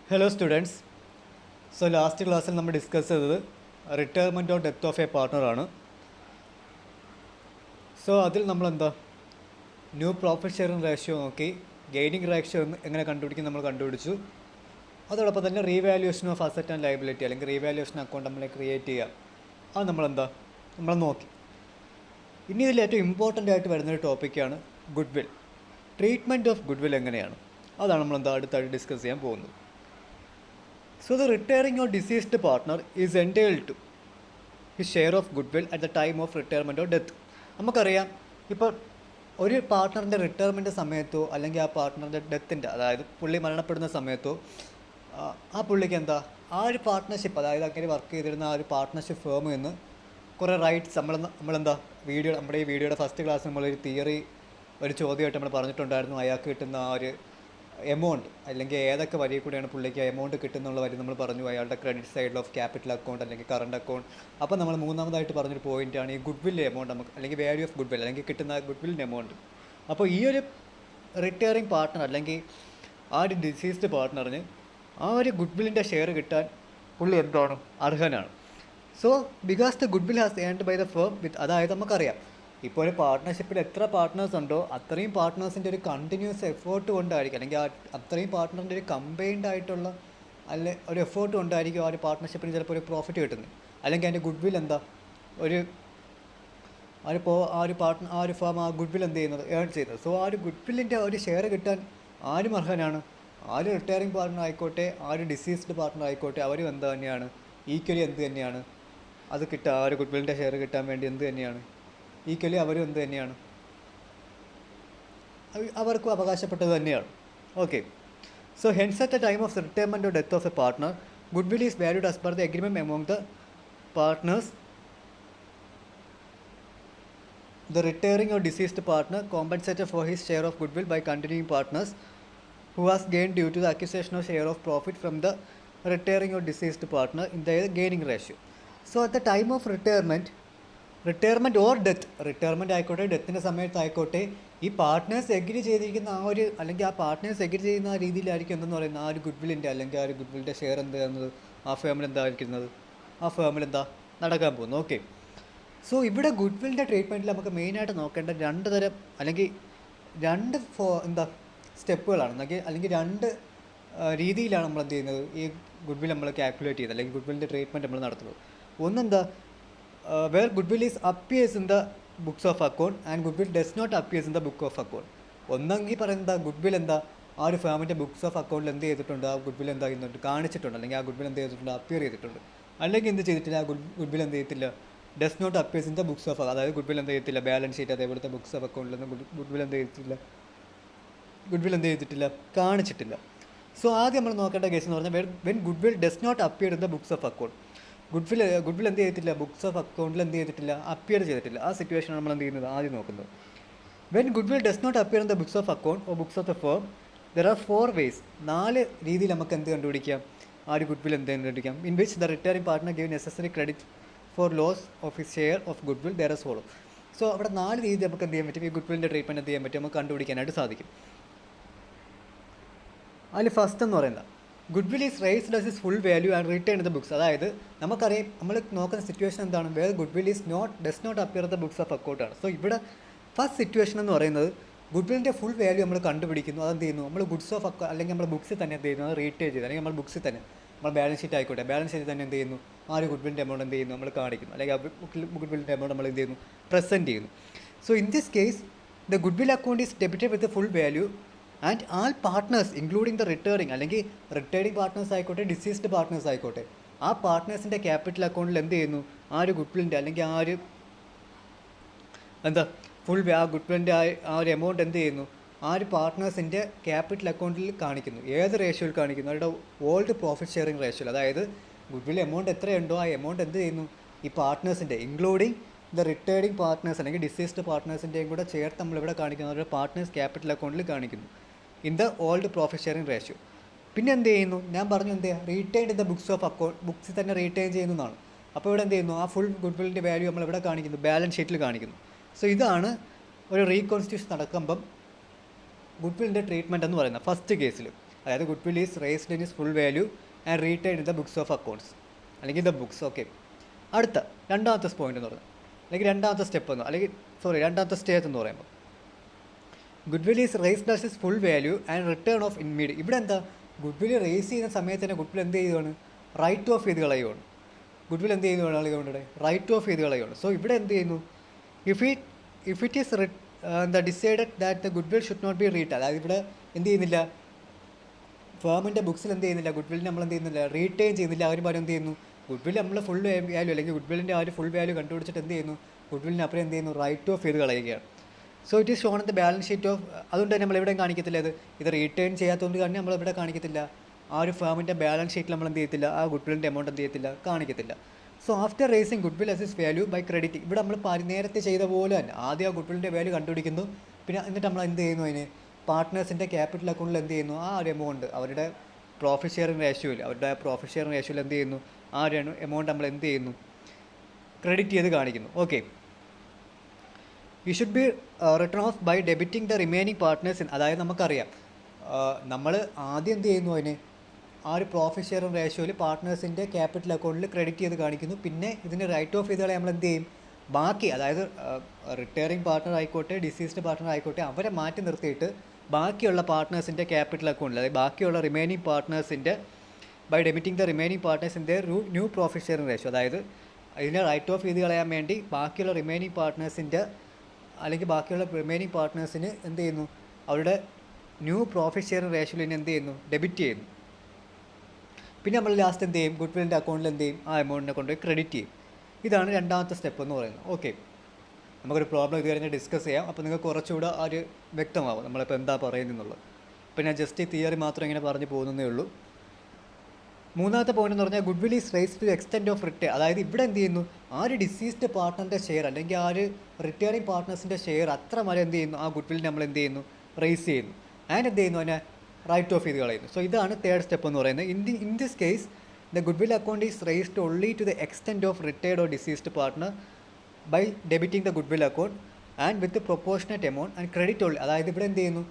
Hello students. So last ക്ലാസ്സിൽ നമ്മൾ discuss ചെയ്തത് retirement or death of a പാർട്ട്ണറാണ്. സോ അതിൽ നമ്മളെന്താ ന്യൂ പ്രോഫിറ്റ് ഷെയറിംഗ് റേഷ്യോ നോക്കി ഗെയിനിങ് റേഷ്യോ എങ്ങനെ കണ്ടുപിടിക്കും നമ്മൾ കണ്ടുപിടിച്ചു. അതോടൊപ്പം തന്നെ revaluation of asset and liability അല്ലെങ്കിൽ റീവാലുവേഷൻ അക്കൗണ്ട് നമ്മൾ ക്രിയേറ്റ് ചെയ്യുക, അത് നമ്മൾ നോക്കി. ഇനി ഇതിൽ ഏറ്റവും ഇമ്പോർട്ടൻ്റ് ആയിട്ട് വരുന്നൊരു ടോപ്പിക്കാണ് good will. Treatment of good will എങ്ങനെയാണ്, അതാണ് നമ്മളെന്താ അടുത്തായിട്ട് ഡിസ്കസ് ചെയ്യാൻ പോകുന്നത്. So the retiring or deceased partner is entitled to his share of goodwill at the time of retirement or death. നമുക്കറിയാം, ഇപ്പോൾ ഒരു പാർട്ട്ണറിൻ്റെ റിട്ടയർമെൻറ്റ് സമയത്തോ അല്ലെങ്കിൽ ആ പാർട്ട്ണറിൻ്റെ ഡെത്തിൻ്റെ, അതായത് പുള്ളി മരണപ്പെടുന്ന സമയത്തോ ആ പുള്ളിക്ക് എന്താ ആ ഒരു പാർട്ട്ണർഷിപ്പ്, അതായത് അങ്ങനെ വർക്ക് ചെയ്തിരുന്ന ആ ഒരു പാർട്ട്ണർഷിപ്പ് ഫേമിൽ നിന്ന് കുറേ റൈറ്റ്സ് നമ്മളെന്താ നമ്മുടെ ഈ വീഡിയോയുടെ ഫസ്റ്റ് ക്ലാസ്സിൽ നമ്മളൊരു തിയറി, ഒരു ചോദ്യമായിട്ട് നമ്മൾ പറഞ്ഞിട്ടുണ്ടായിരുന്നു. അയാൾക്ക് കിട്ടുന്ന ആ ഒരു എമൗണ്ട് അല്ലെങ്കിൽ ഏതൊക്കെ വരിയിൽ കൂടെയാണ് പുള്ളിക്ക് എമൗണ്ട് കിട്ടുന്നുള്ള വരി നമ്മൾ പറഞ്ഞു. അയാളുടെ ക്രെഡിറ്റ് സൈഡിൽ ഓഫ് ക്യാപിറ്റൽ അക്കൗണ്ട് അല്ലെങ്കിൽ കറണ്ട് അക്കൗണ്ട്. അപ്പോൾ നമ്മൾ മൂന്നാമതായിട്ട് പറഞ്ഞൊരു പോയിൻ്റാണ് ഈ ഗുഡ് വില്ലിൻ്റെ എമൗണ്ട്, നമുക്ക് അല്ലെങ്കിൽ വാല്യൂ ഓഫ് ഗുഡ് വിൽ അല്ലെങ്കിൽ കിട്ടുന്ന ഗുഡ് വില്ലിൻ്റെ എമൗണ്ട്. അപ്പോൾ ഈ ഒരു റിട്ടയറിങ് പാർട്ട്ണർ അല്ലെങ്കിൽ ആ ഒരു ഡിസീസ്ഡ് പാർട്ട്ണറിന് ആ ഒരു ഗുഡ് വില്ലിൻ്റെ ഷെയർ കിട്ടാൻ പുള്ളി എന്താണ് അർഹനാണ്. So because the good will has earned by the firm with, അതായത് നമുക്കറിയാം ഇപ്പോൾ ഒരു പാർട്ട്ണർഷിപ്പിൽ എത്ര പാർട്ട്നേഴ്സ് ഉണ്ടോ അത്രയും പാർട്ട്നേഴ്സിൻ്റെ ഒരു കണ്ടിന്യൂസ് എഫേർട്ട് കൊണ്ടായിരിക്കും, അല്ലെങ്കിൽ അത്രയും പാർട്ട്ണറിൻ്റെ ഒരു കമ്പൈൻഡ് ആയിട്ടുള്ള ഒരു എഫേർട്ട് കൊണ്ടായിരിക്കും ആ ഒരു പാർട്ട്ണർഷിപ്പിന് ചിലപ്പോൾ ഒരു പ്രോഫിറ്റ് കിട്ടുന്നത്. അല്ലെങ്കിൽ അതിൻ്റെ ഗുഡ് വിൽ എന്താ ആ ഒരു ഫേം ആ ഗുഡ് വിൽ എന്ത് ചെയ്യുന്നത്, ഏൺ ചെയ്യുന്നത്. സോ ആ ഒരു ഗുഡ് വില്ലിൻ്റെ ഒരു ഷെയർ കിട്ടാൻ ആരും അർഹനാണ്. ആ ഒരു റിട്ടയറിംഗ് പാർട്ട്ണർ ആയിക്കോട്ടെ, ആ ഒരു ഡിസീസ്ഡ് പാർട്ട്ണർ ആയിക്കോട്ടെ, അവരും എന്ത് തന്നെയാണ് ഈക്വലി എന്ത് തന്നെയാണ് അത് കിട്ടുക. ആ ഒരു ഗുഡ് വില്ലിൻ്റെ ഷെയർ കിട്ടാൻ വേണ്ടി എന്ത് തന്നെയാണ് ഈക്വലി അവരും എന്ത് തന്നെയാണ്, അവർക്കും അവകാശപ്പെട്ടത് തന്നെയാണ്. Okay. So hence at the time of retirement or death of a partner, good will is valued as per the agreement among the partners. The retiring or deceased partner compensated for his share of goodwill by continuing partners who has gained due to the acquisition of share of profit from the retiring or deceased partner in their gaining ratio. So at the time of retirement or death, retirement ആയിക്കോട്ടെ ഡെത്തിൻ്റെ സമയത്തായിക്കോട്ടെ, ഈ partners agree ചെയ്തിരിക്കുന്ന ആ ഒരു അല്ലെങ്കിൽ ആ partners agree ചെയ്യുന്ന ആ രീതിയിലായിരിക്കും എന്തെന്ന് പറയുന്നത് ആ ഒരു ഗുഡ് വില്ലിൻ്റെ അല്ലെങ്കിൽ ആ ഒരു ഗുഡ് വില്ലിൻ്റെ ഷെയർ എന്ത് ചെയ്യുന്നത് ആ ഫേമിൽ എന്തായിരിക്കുന്നത്, ആ ഫേമിൽ എന്താ നടക്കാൻ പോകുന്നു. ഓക്കെ. സോ ഇവിടെ ഗുഡ് വില്ലിൻ്റെ ട്രീറ്റ്മെൻറ്റിൽ നമുക്ക് മെയിനായിട്ട് നോക്കേണ്ട രണ്ട് തരം അല്ലെങ്കിൽ രണ്ട് സ്റ്റെപ്പുകളാണ്, അല്ലെങ്കിൽ രണ്ട് രീതിയിലാണ് നമ്മൾ എന്ത് ചെയ്യുന്നത് ഈ ഗുഡ് വിൽ നമ്മൾ കാൽക്കുലേറ്റ് ചെയ്യുന്നത് അല്ലെങ്കിൽ ഗുഡ് വില്ലിൻ്റെ ട്രീറ്റ്മെൻറ്റ് നമ്മൾ നടത്തുന്നത്. ഒന്നെന്താ where goodwill is appears in the books of account and goodwill does not appears in the book of account. ഒന്നെങ്കിൽ പറയുന്നത് ഗുഡ് വിൽ എന്താ ആ ഒരു ഫാമിൻ്റെ ബുക്സ് ഓഫ് അക്കൗണ്ടിൽ എന്ത് ചെയ്തിട്ടുണ്ട്, ആ ഗുഡ് വിൽ എന്താ ചെയ്യുന്നുണ്ട് കാണിച്ചിട്ടുണ്ട്, അല്ലെങ്കിൽ ആ ഗുഡ് വിൽ എന്ത് ചെയ്തിട്ടുണ്ട് അപ്പിയർ ചെയ്തിട്ടുണ്ട്. അല്ലെങ്കിൽ എന്ത് ചെയ്തിട്ടില്ല, ആ ഗുഡ് വിൽ എന്ത് ചെയ്തിട്ടില്ല does not appears in the books of, അതായത് ഗുഡ് വിൽ എന്ത് ചെയ്തിട്ടില്ല ബാലൻസ് ഷീറ്റ് അതേപോലത്തെ ബുക്സ് ഓഫ് അക്കൗണ്ടിൽ നിന്ന് ഗുഡ് വിൽ എന്ത് ചെയ്തിട്ടില്ല കാണിച്ചിട്ടില്ല. സോ ആദ്യം നമ്മൾ നോക്കേണ്ട കേസ് എന്ന് പറഞ്ഞാൽ when good will does not appear in the books of account, good will എന്ത് ചെയ്തിട്ടില്ല ബുക്സ് ഓഫ് അക്കൗണ്ടിൽ എന്ത് ചെയ്തിട്ടില്ല അപ്പിയർ ചെയ്തിട്ടില്ല. ആ സിറ്റുവേഷനാണ് നമ്മൾ എന്ത് ചെയ്യുന്നത് ആദ്യം നോക്കുന്നത്. When good will does not appear in the books of account or books of the firm, there are 4 ways, 4 രീതിയിൽ നമുക്ക് എന്ത് കണ്ടുപിടിക്കാം ആ ഒരു ഗുഡ് വിൽ എന്ത് കണ്ടുപിടിക്കാം. In which the retiring partner give necessary credit for loss of his share of good will there as follow. So അവിടെ 4 രീതി നമുക്ക് എന്ത് ചെയ്യാൻ പറ്റും, ഈ ഗുഡ് വില്ലിൻ്റെ ട്രീറ്റ്മെൻറ്റ് എന്ത് ചെയ്യാൻ പറ്റും, നമുക്ക് കണ്ടുപിടിക്കാനായിട്ട് സാധിക്കും. അതിൽ ഫസ്റ്റ് എന്ന് പറയുന്നത് good will is raised as is full value and return in the books. അതായത് നമുക്കറിയാം നമ്മൾ നോക്കുന്ന സിറ്റുവേഷൻ എന്താണ്, where good will is does not appear the books of account ആണ്. സോ ഇവിടെ ഫസ്റ്റ് സിറ്റുവേഷൻ എന്ന് പറയുന്നത് ഗുഡ് വില്ലിൻ്റെ ഫുൾ വാല്യൂ നമ്മൾ കണ്ടുപിടിക്കുന്നു. അതെന്ത് ചെയ്യുന്നു, നമ്മൾ ഗുഡ്സ് ഓഫ് അക്കൗണ്ട് അല്ലെങ്കിൽ നമ്മൾ ബുക്സിൽ തന്നെ എന്ത് ചെയ്യുന്നു, അത് റീറ്റെയിൽ ചെയ്ത് അല്ലെങ്കിൽ നമ്മൾ ബുക്സിൽ തന്നെ നമ്മൾ ബാലൻസ് ഷീറ്റ് ആയിക്കോട്ടെ ബാലൻസ് ഷീറ്റ് തന്നെ എന്ത് ചെയ്യുന്നു ആ ഒരു ഗുഡ് വില്ലിൻ്റെ എമൗണ്ട് എന്ത് ചെയ്യുന്നു നമ്മൾ കാണിക്കുന്നു, അല്ലെങ്കിൽ ആ ഗുഡ് വില്ലിൻ്റെ എമൗണ്ട് നമ്മൾ എന്ത് ചെയ്യുന്നു പ്രസൻറ്റ് ചെയ്യുന്നു. So in this case the good will account is debited with full value and all partners including the retiring partners ആയിക്കോട്ടെ ഡിസീസ്ഡ് പാർട്ട്നേഴ്സ് ആയിക്കോട്ടെ, ആ പാർട്ട്നേഴ്സിൻ്റെ ക്യാപിറ്റൽ അക്കൗണ്ടിൽ എന്ത് ചെയ്യുന്നു ആ ഒരു ഗുഡ് വില്ലിൻ്റെ അല്ലെങ്കിൽ ആ ഒരു ആ ഗുഡ് വില്ലിൻ്റെ ആ ഒരു എമൗണ്ട് എന്ത് ചെയ്യുന്നു ആ ഒരു പാർട്ട്നേഴ്സിൻ്റെ ക്യാപിറ്റൽ അക്കൗണ്ടിൽ കാണിക്കുന്നു. ഏത് റേഷ്യോയിൽ കാണിക്കുന്നു, അവരുടെ ഓൾഡ് പ്രോഫിറ്റ് ഷെയറിംഗ് റേഷ്യോയിൽ. അതായത് ഗുഡ് വിൽ എമൗണ്ട് എത്രയുണ്ടോ ആ എമൗണ്ട് എന്ത് ചെയ്യുന്നു ഈ പാർട്ട്നേഴ്സിൻ്റെ ഇൻക്ലൂഡിങ് ദ റിട്ടയറിംഗ് പാർട്ട്നേഴ്സ് അല്ലെങ്കിൽ ഡിസീസ്ഡ് പാർട്ട്നേഴ്സിൻ്റെയും കൂടെ ചേർത്ത് നമ്മളിവിടെ കാണിക്കുന്നു, അവരുടെ പാർട്ട്നേഴ്സ് ക്യാപിറ്റൽ അക്കൗണ്ടിൽ കാണിക്കുന്നു in the old profit sharing ratio. പിന്നെ എന്ത് ചെയ്യുന്നു, ഞാൻ പറഞ്ഞു എന്ത് ചെയ്യുക retain in the books of account, ബുക്സിൽ തന്നെ റീറ്റെയിൻ ചെയ്യുന്നതാണ്. അപ്പോൾ ഇവിടെ എന്ത് ചെയ്യുന്നു ആ ഫുൾ ഗുഡ് വില്ലിൻ്റെ വാല്യൂ നമ്മളിവിടെ കാണിക്കുന്നു, ബാലൻസ് ഷീറ്റിൽ കാണിക്കുന്നു. സോ ഇതാണ് ഒരു റീകോൺസ്റ്റിറ്റ്യൂഷൻ നടക്കുമ്പം ഗുഡ് വില്ലിൻ്റെ ട്രീറ്റ്മെൻറ്റ് എന്ന് പറയുന്നത് ഫസ്റ്റ് കേസിൽ. അതായത് good will is raised in is full value and retain in the books of accounts അല്ലെങ്കിൽ ദ ബുക്സ്. ഓക്കെ, അടുത്ത രണ്ടാമത്തെ പോയിന്റ് എന്ന് പറയുന്നത് അല്ലെങ്കിൽ രണ്ടാമത്തെ സ്റ്റെപ്പ് എന്ന് രണ്ടാമത്തെ സ്റ്റേജ് എന്ന് പറയുമ്പോൾ good will is raised as is full value and return of immediate. ഇവിടെ എന്താ, ഗുഡ് വിൽ റേസ് ചെയ്യുന്ന സമയത്ത് തന്നെ ഗുഡ് വിൽ എന്ത് ചെയ്യുകയാണ്, റൈറ്റ് ഓഫ് ചെയ്ത് കളയുകയാണ്. ഗുഡ് വിൽ എന്ത് ചെയ്യുന്നു കളയുകൊണ്ട് റൈറ്റ് ഓഫ് ചെയ്ത് കളയുകയാണ്. സോ ഇവിടെ എന്ത് ചെയ്യുന്നു, if it is decided that the good will should not be retained, അതായത് ഇവിടെ എന്ത് ചെയ്യുന്നില്ല, ഫേമിൻ്റെ ബുക്സിൽ എന്ത് ചെയ്യുന്നില്ല, ഗുഡ് വിൽ നമ്മൾ എന്ത് ചെയ്യുന്നില്ല, റീറ്റെയിൻ ചെയ്യുന്നില്ല. അവർ എന്ത് ചെയ്യുന്നു, ഗുഡ് വിൽ നമ്മൾ ഫുൾ വാല്യൂ അല്ലെങ്കിൽ ഗുഡ് വില്ലിൻ്റെ ആ ഒരു ഫുൾ വാല്യൂ കണ്ടുപിടിച്ചിട്ട് എന്ത് ചെയ്യുന്നു, ഗുഡ് വില്ലിന് അപ്പുറം എന്ത് ചെയ്യുന്നു, റൈറ്റ് ഓഫ് ചെയ്ത് കളയുകയാണ്. So it is shown in the balance sheet of, അതുകൊണ്ട് തന്നെ നമ്മളിവിടെ കാണിക്കത്തില്ല, ഇത് റീറ്റേൺ ചെയ്യാത്തതുകൊണ്ട് തന്നെ നമ്മളിവിടെ കാണിക്കത്തില്ല. ആ ഒരു ഫേമിൻ്റെ ബാലൻസ് ഷീറ്റിൽ നമ്മൾ എന്ത് ചെയ്യത്തില്ല, ആ ഗുഡ് വില്ലിൻ്റെ എമൗണ്ട് എന്ത് ചെയ്യത്തില്ല, കാണിക്കത്തില്ല. So after raising goodwill as is value by credit, ഇവിടെ നമ്മൾ നേരത്തെ ചെയ്ത പോലെ തന്നെ ആദ്യം ആ ഗുഡ് വില്ലിൻ്റെ വാല്യൂ കണ്ടുപിടിക്കുന്നു. പിന്നെ എന്നിട്ട് നമ്മൾ എന്ത് ചെയ്യുന്നു, അതിന് പാർട്ട്നേഴ്സിൻ്റെ ക്യാപിറ്റൽ അക്കൗണ്ടിൽ എന്ത് ചെയ്യുന്നു, ആ ഒരു എമൗണ്ട് അവരുടെ പ്രോഫിറ്റ് ഷെയറിംഗ് റേഷ്യോയിൽ എന്ത് ചെയ്യുന്നു, ആ ഒരു എമൗണ്ട് നമ്മൾ എന്ത് ചെയ്യുന്നു, ക്രെഡിറ്റ് ചെയ്ത് കാണിക്കുന്നു. Okay, you should be return off by debiting the remaining partners. അതായത് നമുക്കറിയാം നമ്മൾ ആദ്യം എന്ത് ചെയ്യുന്നു, അതിന് ആ ഒരു പ്രോഫിറ്റ് ഷെയറിംഗ് റേഷ്യോയിൽ പാർട്ട്നേഴ്സിൻ്റെ ക്യാപിറ്റൽ അക്കൗണ്ടിൽ ക്രെഡിറ്റ് ചെയ്ത് കാണിക്കുന്നു. പിന്നെ ഇതിന് റൈറ്റ് ഓഫ് ചെയ്താൽ നമ്മൾ എന്ത് ചെയ്യും, ബാക്കി അതായത് റിട്ടയറിംഗ് പാർട്ട്ണർ ആയിക്കോട്ടെ ഡിസീസ്ഡ് പാർട്ട്ണർ ആയിക്കോട്ടെ അവരെ മാറ്റി നിർത്തിയിട്ട് ബാക്കിയുള്ള പാർട്ട്നേഴ്സിൻ്റെ ക്യാപിറ്റൽ അക്കൗണ്ടിൽ, അതായത് ബാക്കിയുള്ള റിമൈനിങ് പാർട്ട്നേഴ്സിൻ്റെ ബൈ ഡെബിറ്റിംഗ് ദ റിമൈനിങ് പാർട്ട്നേഴ്സിൻ്റെ ന്യൂ പ്രോഫിറ്റ് ഷെയറിംഗ് റേഷ്യോ, അതായത് ഇതിനെ റൈറ്റ് ഓഫ് ചെയ്ത് കളയാൻ വേണ്ടി ബാക്കിയുള്ള റിമൈനിങ് പാർട്ട്നേഴ്സിൻ്റെ അല്ലെങ്കിൽ ബാക്കിയുള്ള റിമൈനിങ് പാർട്ട്നേഴ്സിന് എന്ത് ചെയ്യുന്നു, അവരുടെ ന്യൂ പ്രോഫിറ്റ് ഷെയറിംഗ് റേഷ്യോയിൽ എന്ത് ചെയ്യുന്നു, ഡെബിറ്റ് ചെയ്യുന്നു. പിന്നെ നമ്മൾ ലാസ്റ്റ് എന്ത് ചെയ്യും, ഗുഡ് വില്ലിൻ്റെ അക്കൗണ്ടിൽ എന്ത് ചെയ്യും, ആ എമൗണ്ടിനെ കൊണ്ടുപോയി ക്രെഡിറ്റ് ചെയ്യും. ഇതാണ് രണ്ടാമത്തെ സ്റ്റെപ്പ് എന്ന് പറയുന്നത്. ഓക്കെ, നമുക്കൊരു പ്രോബ്ലം ഇത് കഴിഞ്ഞ് ഡിസ്കസ് ചെയ്യാം. അപ്പോൾ നിങ്ങൾക്ക് കുറച്ചുകൂടെ ആ ഒരു വ്യക്തമാവും നമ്മളിപ്പോൾ എന്താ പറയുന്നതെന്നുള്ളത്. അപ്പോൾ ഞാൻ ജസ്റ്റ് ഈ തിയറി മാത്രം ഇങ്ങനെ പറഞ്ഞു പോകുന്നതേ ഉള്ളൂ. മൂന്നാമത്തെ പോയിന്റ് എന്ന് പറഞ്ഞാൽ good will is raise to extent of retire, അതായത് ഇവിടെ എന്ത് ചെയ്യുന്നു, ആ ഒരു ഡിസീസ്ഡ് പാർട്ട്ണറിൻ്റെ ഷെയർ അല്ലെങ്കിൽ ആ ഒരു റിട്ടയറിംഗ് പാർട്ട്നേഴ്സിൻ്റെ ഷെയർ അത്ര വരെ എന്ത് ചെയ്യുന്നു, ആ ഗുഡ് വിൽ നമ്മൾ എന്ത് ചെയ്യുന്നു, റേസ് ചെയ്യുന്നു. ആൻഡ് എന്ത് ചെയ്യുന്നു, അതിനെ റൈറ്റ് ഓഫ് ചെയ്ത് കളയുന്നു. സോ ഇതാണ് തേർഡ് സ്റ്റെപ്പ് എന്ന് പറയുന്നത്. In this case the good will account is raised only to the extent of retired or deceased partner by debiting the good will account and with proportionate amount and credit only, അതായത് ഇവിടെ എന്ത് ചെയ്യുന്നു,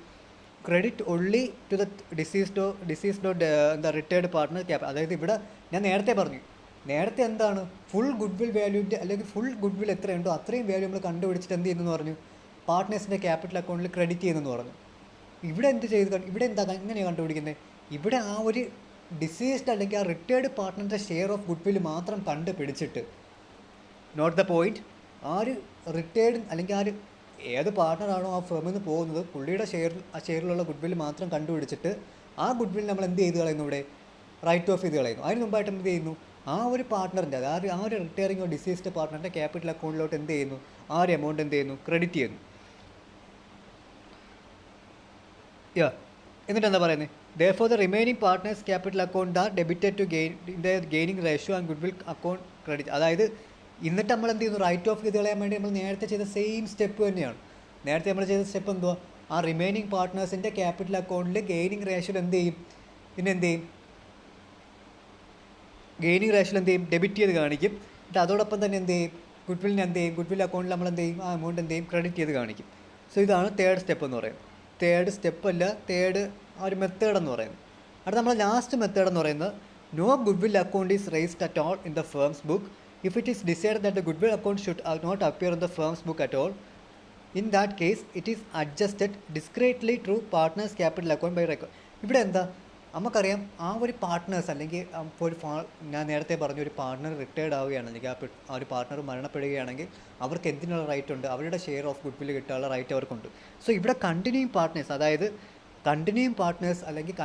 credit only to the deceased എന്താ retired partner cap. അതായത് ഇവിടെ ഞാൻ നേരത്തെ പറഞ്ഞു, നേരത്തെ എന്താണ് ഫുൾ ഗുഡ് വിൽ വാല്യൂൻ്റെ അല്ലെങ്കിൽ ഫുൾ ഗുഡ് വിൽ എത്രയുണ്ടോ അത്രയും വാല്യൂ നമ്മൾ കണ്ടുപിടിച്ചിട്ട് എന്ത് ചെയ്യുന്നു പറഞ്ഞു, പാർട്ട്നേഴ്സിൻ്റെ ക്യാപിറ്റൽ അക്കൗണ്ടിൽ ക്രെഡിറ്റ് ചെയ്യുന്നെന്ന് പറഞ്ഞു. ഇവിടെ എന്ത് ചെയ്ത് ഇവിടെ എന്താ എങ്ങനെയാണ് കണ്ടുപിടിക്കുന്നത്, ഇവിടെ ആ ഒരു ഡിസീസ്ഡ് അല്ലെങ്കിൽ ആ റിട്ടയർഡ് പാർട്ട്ണറിൻ്റെ ഷെയർ ഓഫ് ഗുഡ് വിൽ മാത്രം കണ്ടുപിടിച്ചിട്ട്, നോട്ട് ദ പോയിൻറ്റ്, ആ ഒരു റിട്ടയർഡ് അല്ലെങ്കിൽ ആ ഒരു ഏത് പാർട്ട്ണറാണോ ആ ഫേമിൽ നിന്ന് പോകുന്നത് പുള്ളിയുടെ ആ ഷെയറിലുള്ള ഗുഡ് വിൽ മാത്രം കണ്ടുപിടിച്ചിട്ട് ആ ഗുഡ് വിൽ നമ്മൾ എന്ത് ചെയ്ത് കളയുന്നു, ഇവിടെ റൈറ്റ് ഓഫ് ചെയ്ത് കളയുന്നു. അതിന് മുമ്പായിട്ട് എന്ത് ചെയ്യുന്നു, ആ ഒരു പാർട്ട്ണറിൻ്റെ അതായത് ആ ഒരു റിട്ടയറിംഗ് ഡിസീസ്ഡ് പാർട്ട്ണറിൻ്റെ ക്യാപിറ്റൽ അക്കൗണ്ടിലോട്ട് എന്ത് ചെയ്യുന്നു, ആ ഒരു എമൗണ്ട് എന്ത് ചെയ്യുന്നു, ക്രെഡിറ്റ് ചെയ്യുന്നു. എന്നിട്ട് എന്താ പറയുന്നത്, therefore the remaining partners capital account are debited to gain in the gaining ratio and goodwill account credit. അതായത് എന്നിട്ട് നമ്മൾ എന്ത് ചെയ്യുന്നു, റൈറ്റ് ഓഫ് ചെയ്ത് കളയാൻ വേണ്ടി നമ്മൾ നേരത്തെ ചെയ്ത സെയിം സ്റ്റെപ്പ് തന്നെയാണ്. നേരത്തെ നമ്മൾ ചെയ്ത സ്റ്റെപ്പ് എന്തുവാ, ആ റിമൈനിങ് പാർട്ട്നേഴ്സിൻ്റെ ക്യാപിറ്റൽ അക്കൗണ്ടിൽ ഗെയിനിങ് റേഷ്യോയിൽ എന്ത് ചെയ്യും, എന്ത് ചെയ്യും, ഗെയിനിങ് റേഷ്യോയിൽ എന്ത് ചെയ്യും, ഡെബിറ്റ് ചെയ്ത് കാണിക്കും. എന്നിട്ട് അതോടൊപ്പം തന്നെ എന്ത് ചെയ്യും, ഗുഡ് വില്ലിന് എന്ത് ചെയ്യും, ഗുഡ് വിൽ അക്കൗണ്ടിൽ നമ്മൾ എന്ത് ചെയ്യും, ആ എമൗണ്ട് എന്ത് ചെയ്യും, ക്രെഡിറ്റ് ചെയ്ത് കാണിക്കും. സോ ഇതാണ് തേർഡ് സ്റ്റെപ്പ് എന്ന് പറയുന്നത്. തേർഡ് സ്റ്റെപ്പ് അല്ല, തേർഡ് ആ ഒരു മെത്തേഡ് എന്ന് പറയുന്നത്. അടുത്ത നമ്മൾ ലാസ്റ്റ് മെത്തേഡ് എന്ന് പറയുന്നത് no good will account is raised at all in the firm's book if it is decide that the good will account should not appear in the firm's book at all. In that case it is adjusted discreetly through partners capital account by record. ഇവിടെ എന്താ നമുക്കറിയാം, ആ ഒരു partners അല്ലെങ്കിൽ ഒരു ഞാൻ നേരത്തെ പറഞ്ഞ ഒരു പാർട്ട്ണർ റിട്ടയർഡ് ആവുകയാണ് അല്ലെങ്കിൽ ആ ഒരു പാർട്ട്ണർ മരണപ്പെടുകയാണെങ്കിൽ അവർക്ക് എന്തിനുള്ള റൈറ്റ് ഉണ്ട്, അവരുടെ ഷെയർ ഓഫ് ഗുഡ് വിൽ കിട്ടാനുള്ള റൈറ്റ് അവർക്കുണ്ട്. സോ ഇവിടെ കണ്ടിന്യൂയിങ് പാർട്ട്നേഴ്സ്, അതായത് കണ്ടിന്യൂയിങ് പാർട്ട്നേഴ്സ് അല്ലെങ്കിൽ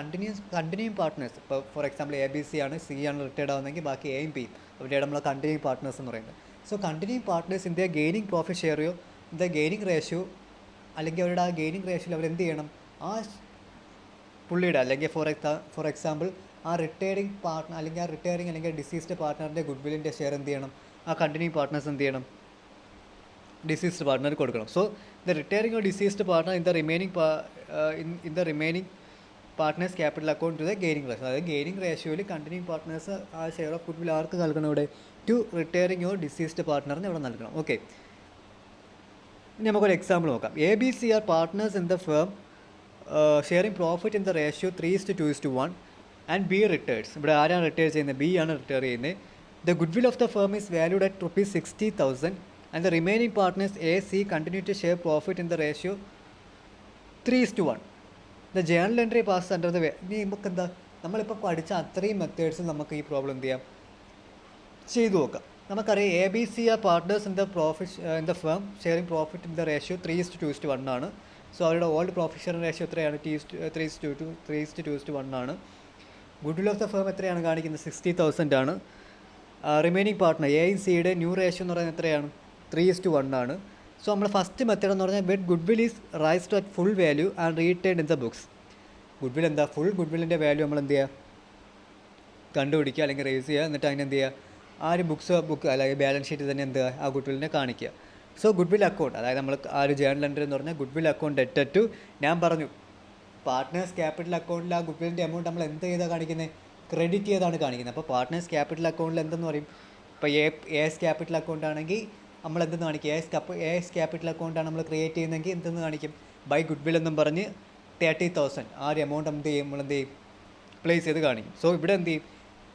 കണ്ടിന്യൂയിങ് പാർട്ട്നേഴ്സ്, ഇപ്പോൾ ഫോർ എക്സാമ്പിൾ ABC ആണ്, C ആണ് റിട്ടയർഡ് ആവുന്നതെങ്കിൽ ബാക്കി Aയും Bയും അവരുടെ നമ്മൾ കണ്ടിന്യൂയിങ് പാർട്ട്നേഴ്സ് എന്ന് പറയുന്നത്. സോ കണ്ടിന്യൂയിങ് പാർട്ട്നേഴ്സ് ഇന്ത്യ ഗെയിനിങ് പ്രോഫിറ്റ് ഷെയറോ ഇന്ത്യ ഗെയിനിങ് റേഷ്യോ അല്ലെങ്കിൽ അവരുടെ ആ ഗെയിനിങ് റേഷ്യോയിൽ അവരെന്ത് ചെയ്യണം, ആ പുള്ളിയുടെ അല്ലെങ്കിൽ ഫോർ എക്സാമ്പിൾ ആ റിട്ടയറിംഗ് പാർട്ട്ണർ അല്ലെങ്കിൽ ആ റിട്ടയറിംഗ് അല്ലെങ്കിൽ ഡിസീസ്ഡ് പാർട്ട്ണറിൻ്റെ ഗുഡ് വില്ലിൻ്റെ ഷെയർ എന്ത് ചെയ്യണം, ആ കണ്ടിന്യൂയിങ് പാർട്ട്നേഴ്സ് എന്ത് ചെയ്യണം, ഡിസീസ്ഡ് പാർട്ട്ണർ കൊടുക്കണം. So the retiring or deceased partner in the remaining partners capital account to the gaining ratio. അതായത് ഗെയിനിങ് റേഷ്യോയിൽ കണ്ടിന്യൂയിങ് പാർട്ട്നേഴ്സ് ആ ഷെയർ ഓഫ് ഗുഡ് വിൽ ആർക്ക് നൽകണം, ഇവിടെ ടു റിട്ടയറിംഗ് ഓർ ഡിസീസ്ഡ് പാർട്ട്ണറിന് ഇവിടെ നൽകണം. ഓക്കെ, ഇനി നമുക്കൊരു എക്സാമ്പിൾ നോക്കാം. ABC R partners in the firm sharing profit in the ratio 3:2:1 and B retires. ഇവിടെ ആരാണ് റിട്ടയർ ചെയ്യുന്നത്? ബി ആണ് റിട്ടയർ ചെയ്യുന്നത്. The good will of the firm is valued at ₹60,000 and the remaining partners A C continue to share profit in the ratio 3:1. The journal entry pass under the ഇനി നമുക്ക് എന്താ, നമ്മളിപ്പോൾ പഠിച്ച അത്രയും methods നമുക്ക് ഈ പ്രോബ്ലം എന്ത് ചെയ്യാം, ചെയ്തു നോക്കാം. നമുക്കറിയാം A B C are partners in the profit in the firm sharing profit in the ratio 3:2:1 ആണ്. സോ അവരുടെ ഓൾഡ് പ്രോഫിറ്റ് ഷെയറിംഗ് റേഷ്യോ എത്രയാണ്? 3:1 ആണ്. Good will of the firm എത്രയാണ് കാണിക്കുന്നത്? 60,000 ആണ്. റിമൈനിങ് പാർട്ട്ണർ എയും സിയുടെ ന്യൂ റേഷ്യോ എന്ന് പറയുന്നത് എത്രയാണ്? 3:1 ആണ്. സോ നമ്മൾ ഫസ്റ്റ് മെത്തേഡ് എന്ന് പറഞ്ഞാൽ when good will is raised at full value and return in the books. Good will എന്താ? ഫുൾ ഗുഡ് വില്ലിൻ്റെ വാല്യൂ നമ്മൾ എന്ത് ചെയ്യുക, കണ്ടുപിടിക്കുക അല്ലെങ്കിൽ റേസ് ചെയ്യുക. എന്നിട്ട് അതിന് എന്ത് ചെയ്യുക, ആ ഒരു ബുക്ക് അല്ലെങ്കിൽ ബാലൻസ് ഷീറ്റ് തന്നെ എന്ത് ആ ഗുഡ് വില്ലിനെ കാണിക്കുക. സോ ഗുഡ് വിൽ അക്കൗണ്ട്, അതായത് നമ്മൾ ആ ഒരു ജേണൽ എൻട്രി എന്ന് പറഞ്ഞാൽ ഗുഡ് വിൽ അക്കൗണ്ട് ഡെറ്റ് ടു, ഞാൻ പറഞ്ഞു പാർട്ട്നേഴ്സ് ക്യാപിറ്റൽ അക്കൗണ്ടിൽ ആ ഗുഡ് വില്ലിൻ്റെ എമൗണ്ട് നമ്മൾ എന്ത് ചെയ്താണ് കാണിക്കുന്നത്? ക്രെഡിറ്റ് ചെയ്താണ് കാണിക്കുന്നത്. അപ്പോൾ പാർട്ട്നേഴ്സ് ക്യാപിറ്റൽ അക്കൗണ്ടിൽ എന്തെന്ന് പറയും? ഇപ്പോൾ എസ് ക്യാപിറ്റൽ അക്കൗണ്ട് ആണെങ്കിൽ നമ്മൾ എന്തെന്ന് കാണിക്കും? എസ് ക്യാപിറ്റൽ അക്കൗണ്ടാണ് നമ്മൾ ക്രിയേറ്റ് ചെയ്യുന്നതെങ്കിൽ എന്തെന്ന് കാണിക്കും? ബൈ ഗുഡ് വിൽ എന്നും പറഞ്ഞ് 30,000 ആ ഒരു എമൗണ്ട് എന്ത് ചെയ്യും, നമ്മൾ എന്ത് ചെയ്യും, പ്ലേസ് ചെയ്ത് കാണിക്കും. സോ ഇവിടെ എന്ത് ചെയ്യും,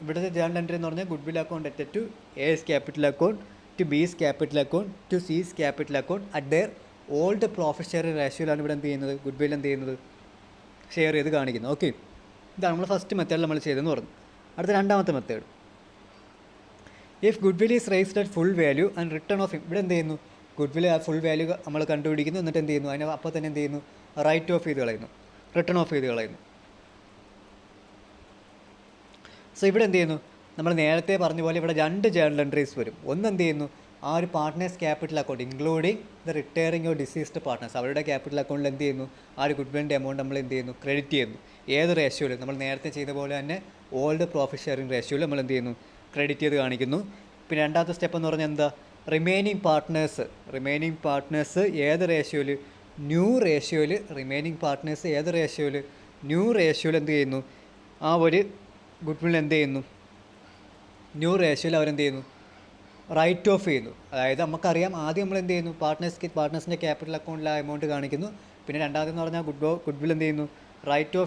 ഇവിടുത്തെ ജേണൽ എൻട്രി എന്ന് പറഞ്ഞാൽ good will account at to A's capital account to B's capital account to C's capital account at their old profit share റേഷ്യോയിലാണ് ഇവിടെ എന്ത് ചെയ്യുന്നത്, ഗുഡ് വിൽ എന്ത് ചെയ്യുന്നത്, ഷെയർ ചെയ്ത് കാണിക്കുന്നത്. ഓക്കെ, ഇതാണ് നമ്മൾ ഫസ്റ്റ് മെത്തേഡിൽ നമ്മൾ ചെയ്തതെന്ന് പറഞ്ഞു. അടുത്ത രണ്ടാമത്തെ method, if good will is raised at full value and return of ഇവിടെ എന്ത് ചെയ്യുന്നു, ഗുഡ് വിൽ ആ ഫുൾ വാല്യൂ നമ്മൾ കണ്ടുപിടിക്കുന്നു. എന്നിട്ട് എന്ത് ചെയ്യുന്നു, അതിന് അപ്പോൾ തന്നെ എന്ത് ചെയ്യുന്നു, റൈറ്റ് ഓഫ് ചെയ്ത് കളയുന്നു, റിട്ടേൺ ഓഫ് ചെയ്ത് കളയുന്നു. സോ ഇവിടെ എന്ത് ചെയ്യുന്നു, നമ്മൾ നേരത്തെ പറഞ്ഞ പോലെ ഇവിടെ രണ്ട് ജേണൽ എൻട്രീസ് വരും. ഒന്ന് എന്ത് ചെയ്യുന്നു, ആ ഒരു partners capital account including the retiring or deceased partners, അവരുടെ ക്യാപിറ്റൽ അക്കൗണ്ടിൽ എന്ത് ചെയ്യുന്നു, ആ ഒരു ഗുഡ് വില്ലിൻ്റെ എമൗണ്ട് നമ്മൾ എന്ത് ചെയ്യുന്നു, ക്രെഡിറ്റ് ചെയ്യുന്നു. ഏത് റേഷ്യോയിൽ, നമ്മൾ നേരത്തെ ചെയ്ത പോലെ തന്നെ ഓൾഡ് പ്രോഫിറ്റ് ഷെയറിംഗ് റേഷ്യോയിൽ നമ്മൾ എന്ത് ചെയ്യുന്നു, ക്രെഡിറ്റ് ചെയ്ത് കാണിക്കുന്നു. പിന്നെ രണ്ടാമത്തെ സ്റ്റെപ്പ് എന്ന് പറഞ്ഞാൽ എന്താ, റിമൈനിങ് പാർട്ട്നേഴ്സ് ഏത് റേഷ്യോയിൽ, ന്യൂ റേഷ്യോയിൽ, റിമൈനിങ് പാർട്ട്നേഴ്സ് ഏത് റേഷ്യോയിൽ, ന്യൂ റേഷ്യോയിൽ എന്ത് ചെയ്യുന്നു, ആ ഒരു ഗുഡ് വിൽ എന്ത് ചെയ്യുന്നു, ന്യൂ റേഷ്യോയിൽ അവരെന്ത് ചെയ്യുന്നു, റൈറ്റ് ഓഫ് ചെയ്യുന്നു. അതായത് നമുക്കറിയാം ആദ്യം നമ്മൾ എന്ത് ചെയ്യുന്നു, പാർട്ട്നേഴ്സിൻ്റെ ക്യാപിറ്റൽ അക്കൗണ്ടിൽ ആ എമൗണ്ട് കാണിക്കുന്നു. പിന്നെ രണ്ടാമതെന്ന് പറഞ്ഞാൽ ഗുഡ് വിൽ എന്ത് ചെയ്യുന്നു, റൈറ്റ്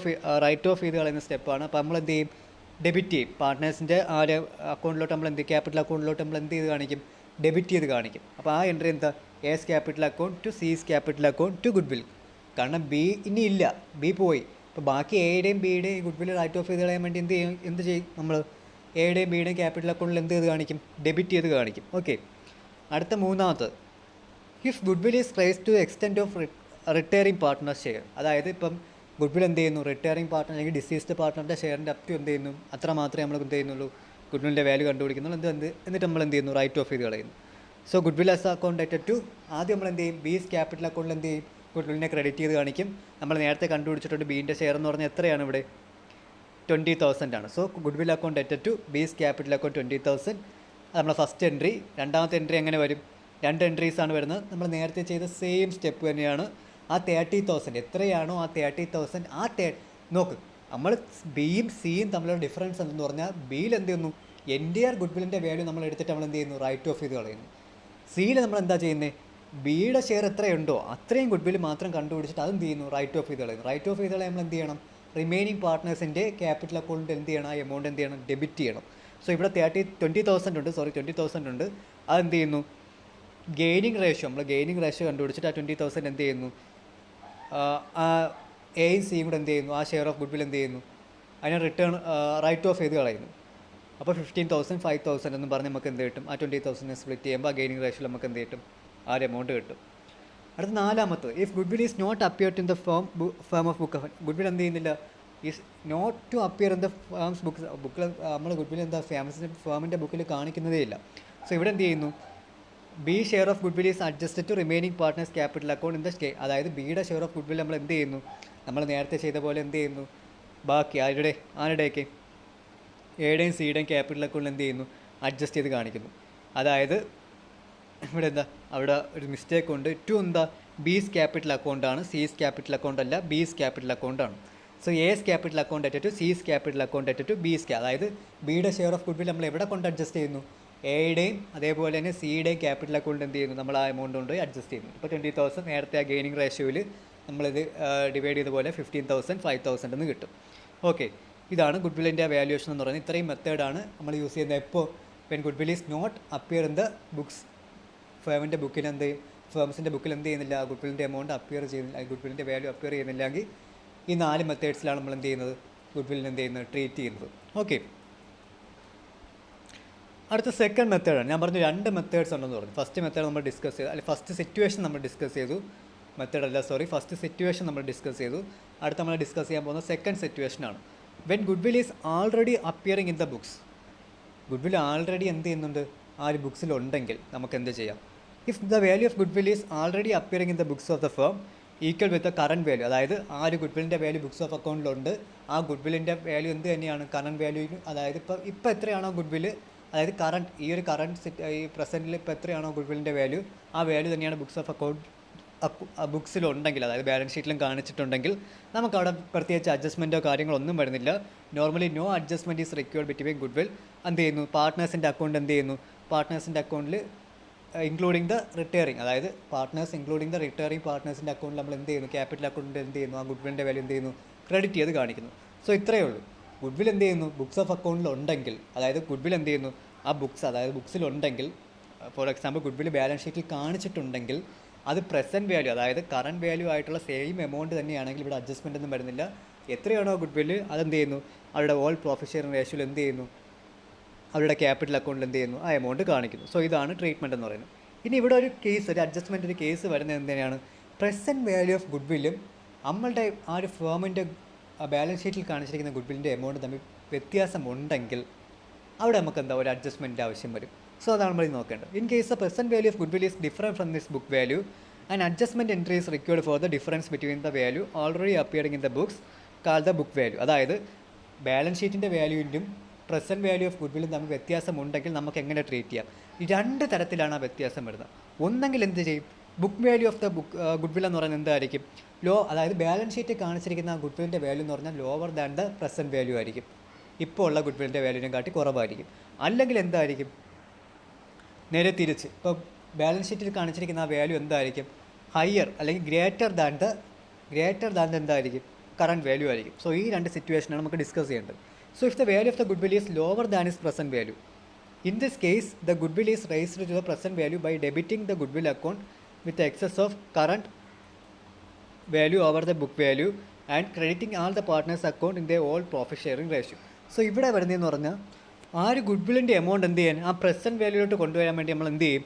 ഓഫ് ചെയ്ത് കളയുന്ന സ്റ്റെപ്പാണ്. അപ്പോൾ നമ്മൾ എന്ത് ചെയ്യും, ഡെബിറ്റ് ചെയ്യും. പാർട്ട്നേഴ്സിൻ്റെ ആ ഒരു അക്കൗണ്ടിലോട്ട് നമ്മൾ എന്ത് ചെയ്യും, ക്യാപിറ്റൽ അക്കൗണ്ടിലോട്ട് നമ്മൾ എന്ത് ചെയ്ത് കാണിക്കും, ഡെബിറ്റ് ചെയ്ത് കാണിക്കും. അപ്പോൾ ആ എൻട്രി എന്താ, A's capital account to C's capital account to good will. കാരണം ബി ഇനി ഇല്ല, ബി പോയി. അപ്പോൾ ബാക്കി എയുടെയും ബിയുടെയും ഗുഡ് വിൽ റൈറ്റ് ഓഫ് ചെയ്ത് കളയാൻ വേണ്ടി എന്ത് ചെയ്യും നമ്മൾ, എയുടെയും ബിയുടെയും ക്യാപിറ്റൽ അക്കൗണ്ടിൽ എന്ത് ചെയ്ത് കാണിക്കും, ഡെബിറ്റ് ചെയ്ത് കാണിക്കും. ഓക്കെ, അടുത്ത മൂന്നാമത്, if good will is raise to extent of retiring partner share. അതായത് ഇപ്പം ഗുഡ് വിൽ എന്ത് ചെയ്യുന്നു, റിട്ടയറിംഗ് പാർട്ട്ണർ അല്ലെങ്കിൽ ഡിസീസ്ഡ് പാർട്ട്ണറുടെ ഷെയറിൻ്റെ അപ് ടു എന്ത് ചെയ്യുന്നു, അത്ര മാത്രമേ നമ്മൾ എന്ത് ചെയ്യുന്നുള്ളൂ, ഗുഡ് വില്ലിൻ്റെ വാല്യൂ കണ്ടുപിടിക്കുന്നുള്ളൂ. എന്നിട്ട് നമ്മൾ എന്ത് ചെയ്യുന്നു, റൈറ്റ് ഓഫ് ചെയ്ത് കളയുന്നു. So good will as account at to, ആദ്യം നമ്മൾ എന്ത് ചെയ്യും, ബീസ് ക്യാപിറ്റൽ അക്കൗണ്ടിൽ എന്ത് ചെയ്യും, ഗുഡ് വില്ലിനെ ക്രെഡിറ്റ് ചെയ്ത് കാണിക്കും. നമ്മൾ നേരത്തെ കണ്ടുപിടിച്ചിട്ടുണ്ട് ബീൻ്റെ ഷെയർ എന്ന് പറഞ്ഞാൽ എത്രയാണ് ഇവിടെ, 20,000 ആണ്. So good will account at to B's capital account 20,000. അത് നമ്മളെ ഫസ്റ്റ് എൻട്രി. രണ്ടാമത്തെ എൻട്രി എങ്ങനെ വരും, രണ്ട് എൻട്രീസാണ് വരുന്നത്. നമ്മൾ നേരത്തെ ചെയ്ത സെയിം സ്റ്റെപ്പ് തന്നെയാണ്. ആ 30,000 എത്രയാണോ ആ 30,000 നോക്ക്, നമ്മൾ ബിയും സിയും തമ്മിലുള്ള ഡിഫറൻസ് എന്തെന്ന് പറഞ്ഞാൽ ബിയിൽ എന്ത് ചെയ്യുന്നു, എൻറ്റിയർ ഗുഡ് വില്ലിൻ്റെ വാല്യൂ നമ്മൾ എടുത്തിട്ട് നമ്മൾ എന്ത് ചെയ്യുന്നു, റൈറ്റ് ഓഫ് ചെയ്ത് കളയുന്നു. സിയിൽ നമ്മൾ എന്താ ചെയ്യുന്നത്, ബിയുടെ ഷെയർ എത്രയുണ്ടോ അത്രയും ഗുഡ് വിൽ മാത്രം കണ്ടുപിടിച്ചിട്ട് അതെന്ത് ചെയ്യുന്നു, റൈറ്റ് ഓഫ് ചെയ്ത് കളയുന്നു. റൈറ്റ് ഓഫ് ചെയ്ത് കളയാൻ നമ്മൾ എന്ത് ചെയ്യണം, റിമൈനിങ് പാർട്ട്നേഴ്സിൻ്റെ ക്യാപിറ്റൽ അക്കൗണ്ട് എന്ത് ചെയ്യണം, ആ എമൗണ്ട് എന്ത് ചെയ്യണം, ഡെബിറ്റ് ചെയ്യണം. സോ ഇവിടെ 20,000 ഉണ്ട്. അതെന്ത് ചെയ്യുന്നു, ഗെയിനിങ് റേഷ്യോ, നമ്മൾ ഗെയിനിങ് റേഷ്യോ കണ്ടുപിടിച്ചിട്ട് ആ 20,000 എന്ത് ചെയ്യുന്നു, എയും സിയും കൂടെ എന്ത് ചെയ്യുന്നു, ആ ഷെയർ ഓഫ് ഗുഡ് വിൽ എന്ത് ചെയ്യുന്നു, അതിനെ റിട്ടേൺ റൈറ്റ് ഓഫ് ചെയ്ത് കളയുന്നു. അപ്പോൾ 15,000 5,000 എന്ന് പറഞ്ഞ് നമുക്ക് എന്ത് കിട്ടും, ആ 20,000 സ്പ്ലിറ്റ് ചെയ്യുമ്പോൾ ആ ഗെയിനിങ് റേഷ്യോ നമുക്ക് എന്ത് കിട്ടും, ആ ഒരു എമൗണ്ട് കിട്ടും. അടുത്ത നാലാമത്തെ, if good will is not appeared in the firm of book of, good will എന്ത് ചെയ്യുന്നില്ല, is not to appear in the firms ബുക്കിൽ നമ്മൾ ഗുഡ് വിൽ എന്താ ഫേമിൻ്റെ ബുക്കിൽ കാണിക്കുന്നതേ ഇല്ല. സോ ഇവിടെ എന്ത് ചെയ്യുന്നു, B share of good will is adjusted to remaining partners capital account in the അതായത് ബിയുടെ ഷെയർ ഓഫ് ഗുഡ് വിൽ നമ്മൾ എന്ത് ചെയ്യുന്നു, നമ്മൾ നേരത്തെ ചെയ്ത പോലെ എന്ത് ചെയ്യുന്നു, ബാക്കി ആരുടെയൊക്കെ എയുടെയും സിയുടെയും ക്യാപിറ്റൽ അക്കൗണ്ടിൽ എന്ത് ചെയ്യുന്നു, അഡ്ജസ്റ്റ് ചെയ്ത് കാണിക്കുന്നു. അതായത് ഇവിടെ എന്താ, അവിടെ ഒരു മിസ്റ്റേക്ക് ഉണ്ട്. ടു എന്താ, ബീസ് ക്യാപിറ്റൽ അക്കൗണ്ടാണ്, സീസ് ക്യാപിറ്റൽ അക്കൗണ്ട് അല്ല, ബീസ് ക്യാപിറ്റൽ അക്കൗണ്ടാണ്. So A's capital account at to C's capital account at to B's അതായത് ബിയുടെ ഷെയർ ഓഫ് ഗുഡ് വിൽ നമ്മൾ എവിടെ കൊണ്ട് അഡ്ജസ്റ്റ് ചെയ്യുന്നു, എയുടെയും അതേപോലെ തന്നെ സിയുടെയും ക്യാപിറ്റൽ അക്കൗണ്ട് എന്ത് ചെയ്യുന്നു, നമ്മൾ ആ എമൗണ്ട് കൊണ്ട് അഡ്ജസ്റ്റ് ചെയ്യുന്നു. ഇപ്പോൾ 20,000 നേരത്തെ ആ ഗെയിനിങ് റേഷ്യോയിൽ നമ്മളിത് ഡിവൈഡ് ചെയ്ത പോലെ 15,000 5,000 എന്ന് കിട്ടും. ഓക്കെ, ഇതാണ് ഗുഡ് വില്ലിൻ്റെ വാല്യുവേഷൻ എന്ന് പറയുന്നത്. ഇത്രയും മെത്തേഡാണ് നമ്മൾ യൂസ് ചെയ്യുന്നത്. എപ്പോൾ when good will is not appear in the books, ഫേമിൻ്റെ ബുക്കിൽ ഫേംസിൻ്റെ ബുക്കിൽ എന്ത് ചെയ്യുന്നില്ല, ഗുഡ് വില്ലിൻ്റെ എമൗണ്ട് അപ്പിയർ ചെയ്യുന്നില്ല, ഗുഡ് വില്ലിൻ്റെ വാല്യൂ അപ്പിയർ ചെയ്യുന്നില്ലെങ്കിൽ ഈ 4 മെത്തേഡ്സിലാണ് നമ്മൾ എന്ത് ചെയ്യുന്നത്, ഗുഡ് വില്ലിന് എന്ത് ചെയ്യുന്നത്, ട്രീറ്റ് ചെയ്യുന്നത്. ഓക്കെ, അടുത്ത സെക്കൻഡ് മെത്തേഡാണ്. ഞാൻ പറഞ്ഞു 2 മെത്തേഡ്സ് ഉണ്ടെന്ന് പറഞ്ഞു. ഫസ്റ്റ് മെത്തേഡ് നമ്മൾ ഡിസ്കസ് ചെയ്തു, അല്ലെങ്കിൽ ഫസ്റ്റ് സിറ്റുവേഷൻ നമ്മൾ ഡിസ്കസ് ചെയ്തു. ഫസ്റ്റ് സിറ്റുവേഷൻ നമ്മൾ ഡിസ്കസ് ചെയ്തു. അടുത്ത നമ്മൾ ഡിസ്കസ് ചെയ്യാൻ പോകുന്ന സെക്കൻഡ് സിറ്റുവേഷനാണ്. When good will is already appearing in the books. Good will already എന്ത് ചെയ്യുന്നുണ്ട്, ആ ഒരു ബുക്സിലുണ്ടെങ്കിൽ നമുക്ക് എന്ത് ചെയ്യാം? If the value of good will is already appearing in the books of the firm equal with the current value, അതായത് ആ ഒരു ഗുഡ് വില്ലിൻ്റെ വാല്യൂ ബുക്സ് ഓഫ് അക്കൗണ്ടിലുണ്ട്, ആ ഗുഡ് വില്ലിൻ്റെ വാല്യൂ എന്ത് തന്നെയാണ്, കറണ്ട് വാല്യൂവിന്, അതായത് ഇപ്പോൾ എത്രയാണോ ഗുഡ് വില്ല്, അതായത് ഈ ഒരു ഈ പ്രസൻറ്റിൽ ഇപ്പോൾ എത്രയാണോ ഗുഡ് വില്ലിൻ്റെ വാല്യൂ, ആ വാല്യൂ തന്നെയാണ് ബുക്സ് ഓഫ് അക്കൗണ്ട് ബുക്സിലുണ്ടെങ്കിൽ, അതായത് ബാലൻസ് ഷീറ്റിലും കാണിച്ചിട്ടുണ്ടെങ്കിൽ നമുക്കവിടെ പ്രത്യേകിച്ച് അഡ്ജസ്റ്റ്മെൻറ്റോ കാര്യങ്ങളോ ഒന്നും വരുന്നില്ല. Normally no adjustment is required between good will. എന്ത് ചെയ്യുന്നു, പാർട്ട്നേഴ്സിൻ്റെ അക്കൗണ്ട് എന്ത് ചെയ്യുന്നു, പാർട്ട്നേഴ്സിൻ്റെ അക്കൗണ്ടിൽ ഇൻക്ലൂഡിങ് ദ റിട്ടയറിങ്, അതായത് പാർട്ട്നേഴ്സ് ഇൻക്ലൂഡിങ് ദ റിട്ടയറിങ് പാർട്ട്നേഴ്സിൻ്റെ അക്കൗണ്ടിൽ നമ്മൾ എന്ത് ചെയ്യുന്നു, ക്യാപിറ്റൽ അക്കൗണ്ടിൽ എന്ത് ചെയ്യുന്നു, ആ ഗുഡ് വില്ലിൻ്റെ വാല്യൂ എന്ത് ചെയ്യുന്നു, ക്രെഡിറ്റ് ചെയ്ത് കാണിക്കുന്നു. സോ ഇത്രയേ ഉള്ളൂ. ഗുഡ് വിൽ എന്ത് ചെയ്യുന്നു, ബുക്സ് ഓഫ് അക്കൗണ്ടിൽ ഉണ്ടെങ്കിൽ, അതായത് ഗുഡ് വിൽ എന്ത് ചെയ്യുന്നു, ആ അതായത് ബുക്സിലുണ്ടെങ്കിൽ, for example goodwill balance ഷീറ്റിൽ കാണിച്ചിട്ടുണ്ടെങ്കിൽ അത് പ്രസൻറ്റ് വാല്യൂ, അതായത് കറണ്ട് വാല്യൂ ആയിട്ടുള്ള സെയിം എമൗണ്ട് തന്നെയാണെങ്കിൽ ഇവിടെ അഡ്ജസ്റ്റ്മെൻ്റ് ഒന്നും വരുന്നില്ല. എത്രയാണോ ഗുഡ് വില്ല് അതെന്ത് ചെയ്യുന്നു, അവരുടെ ഓൾ പ്രോഫിറ്റ് ഷെയറിംഗ് റേഷ്യോയിൽ എന്ത് ചെയ്യുന്നു, അവരുടെ ക്യാപിറ്റൽ അക്കൗണ്ടിൽ എന്ത് ചെയ്യുന്നു, ആ എമൗണ്ട് കാണിക്കുന്നു. സോ ഇതാണ് ട്രീറ്റ്മെൻറ്റ് എന്ന് പറയുന്നത്. ഇനി ഇവിടെ ഒരു കേസ്, ഒരു അഡ്ജസ്റ്റ്മെൻറ്റ് ഒരു കേസ് വരുന്നത് എന്തിനാണ്, പ്രസൻറ്റ് വാല്യൂ ഓഫ് ഗുഡ് വില്ലും നമ്മളുടെ ആ ഒരു ഫേമിൻ്റെ ബാലൻസ് ഷീറ്റിൽ കാണിച്ചിരിക്കുന്ന ഗുഡ് വില്ലിൻ്റെ എമൗണ്ട് തമ്മിൽ വ്യത്യാസമുണ്ടെങ്കിൽ അവിടെ നമുക്ക് എന്താ ഒരു അഡ്ജസ്റ്റ്മെൻറ്റ് ആവശ്യം വരും. സോ അതാണ് നമ്മൾ നോക്കേണ്ടത്. In case the present value of good will is different from this book value and adjustment entry is required for the difference between the value already appearing in the books call the book value. അതായത് balance ഷീറ്റിൻ്റെ വാല്യൂവിൻ്റെയും present value of ഗുഡ് വില്ലും തമ്മിൽ വ്യത്യാസമുണ്ടെങ്കിൽ നമുക്ക് എങ്ങനെ treat ചെയ്യാം? ഈ 2 തരത്തിലാണ് ആ വ്യത്യാസം വരുന്നത്. ഒന്നെങ്കിൽ എന്ത് ചെയ്യും, book value of the good will എന്ന് പറയുന്നത് എന്തായിരിക്കും, അതായത് ബാലൻസ് ഷീറ്റിൽ കാണിച്ചിരിക്കുന്ന ആ ഗുഡ് വില്ലിൻ്റെ വാല്യൂ എന്ന് പറഞ്ഞാൽ lower than the present value ആയിരിക്കും, ഇപ്പോൾ ഉള്ള ഗുഡ് വില്ലിൻ്റെ വാല്യൂവിനെ കാട്ടി കുറവായിരിക്കും. അല്ലെങ്കിൽ എന്തായിരിക്കും, നേരെ തിരിച്ച്, ഇപ്പോൾ ബാലൻസ് ഷീറ്റിൽ കാണിച്ചിരിക്കുന്ന ആ വാല്യൂ എന്തായിരിക്കും, ഹയർ അല്ലെങ്കിൽ ഗ്രേറ്റർ ദാൻ ദ എന്തായിരിക്കും, കറണ്ട് വാല്യൂ ആയിരിക്കും. സോ ഈ 2 സിറ്റുവേഷനാണ് നമുക്ക് ഡിസ്കസ് ചെയ്യേണ്ടത്. So if the value of the good will is lower than is present value, in this case the good will is raised to the present value by debiting the good will account with excess of current value over the book value and crediting all the partners account in the old profit sharing ratio. So ഇവിടെ വരുന്നതെന്ന് പറഞ്ഞാൽ ആ ഒരു ഗുഡ് വില്ലിൻ്റെ amount എന്ത് ചെയ്യാൻ, ആ പ്രസൻറ്റ് വാല്യൂയിലോട്ട് കൊണ്ടുവരാൻ വേണ്ടി നമ്മൾ എന്ത് ചെയ്യും,